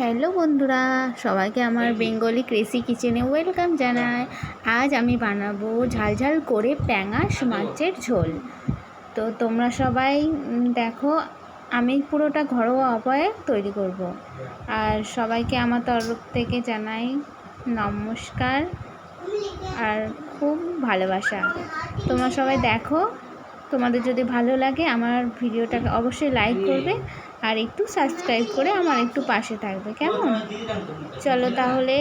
Hello বন্ধুরা, সবাইকে আমার বেঙ্গলি ক্রেসি কিচেনে ওয়েলকাম জানাই। আজ আমি বানাবো ঝালঝাল করে প্যাঙাশ মাছের ঝোল। তো তোমরা সবাই দেখো, আমি পুরোটা ঘরোয়া উপায়ে তৈরি করব। আর সবাইকে আমার তরফ থেকে জানাই নমস্কার আর খুব ভালোবাসা। তোমরা সবাই দেখো, তোমাদের যদি ভালো লাগে আমার ভিডিওটাকে অবশ্যই লাইক করবে আর একটু সাবস্ক্রাইব করে আমার একটু পাশে থাকবে, কেমন? চলো তাহলে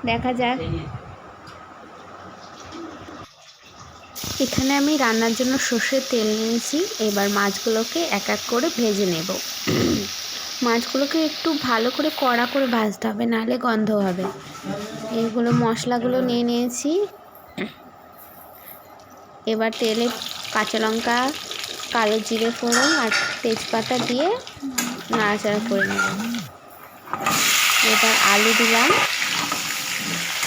দেখা যাক। এখানে আমি রান্নার জন্য সর্ষের তেল নিয়েছি। এবার মাছগুলোকে এক এক করে ভেজে নেব। মাছগুলোকে একটু ভালো করে কড়া করে ভাজতে হবে, নাহলে গন্ধ হবে। এইগুলো মশলাগুলো নিয়ে নিয়েছি। এবার তেলে কাঁচা লঙ্কা, কালো জিরে ফোড়ন আর তেজপাতা দিয়ে নাড়াচাড়া করে নেব। এবার আলু দিলাম,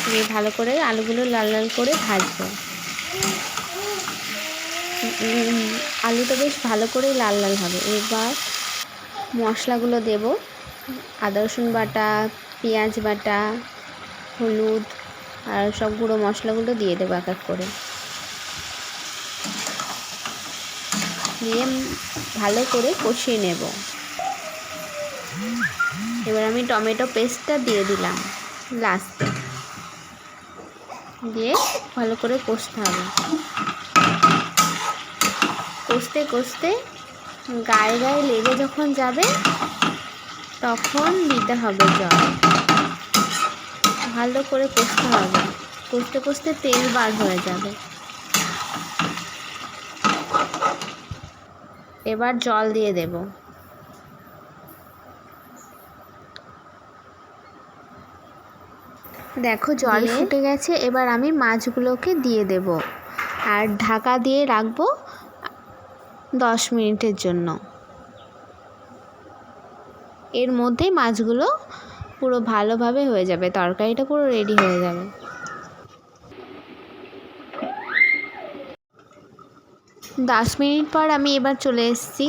দিয়ে ভালো করে আলুগুলো লাল লাল করে ভাজবো। আলুটা বেশ ভালো করে লাল লাল হবে। এবার মশলাগুলো দেব, আদা রসুন বাটা, পেঁয়াজ বাটা, হলুদ আর সব গুঁড়ো মশলাগুলো দিয়ে দেবো এক এক করে। দিয়ে ভালো করে কষিয়ে নেব। এবার আমি টমেটো পেস্টটা দিয়ে দিলাম লাস্টে, দিয়ে ভালো করে কষতে হবে। কষতে কষতে গায়ে গায়ে লেগে যখন যাবে তখন দিতে হবে জল। ভালো করে কষতে হবে, কষতে কষতে তেল বার হয়ে যাবে। এবার জল দিয়ে দেব। দেখো জল ফুটে গেছে। এবার আমি মাছগুলোকে দিয়ে দেব আর ঢাকা দিয়ে রাখবো 10 মিনিটের জন্য। এর মধ্যেই মাছগুলো পুরো ভালোভাবে হয়ে যাবে, তরকারিটা পুরো রেডি হয়ে যাবে। 10 মিনিট পর আমি এবার চলে এসেছি।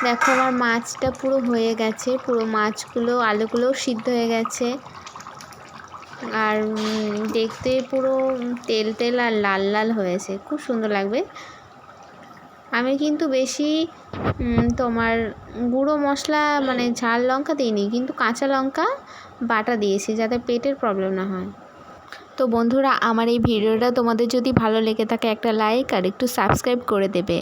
দেখো আমার মাছটা পুরো হয়ে গেছে, পুরো মাছগুলো আলুগুলোও সিদ্ধ হয়ে গেছে আর দেখতে পুরো তেল তেল আর লাল লাল হয়েছে, খুব সুন্দর লাগবে। আমি কিন্তু বেশি তোমার গুঁড়ো মশলা মানে ঝাল লঙ্কা দিইনি, কিন্তু কাঁচা লঙ্কা বাটা দিয়েছি যাতে পেটের প্রবলেম না হয়। তো বন্ধুরা, আমার এই ভিডিওটা তোমাদের যদি ভালো লেগে থাকে একটা লাইক আর একটু সাবস্ক্রাইব করে দেবে।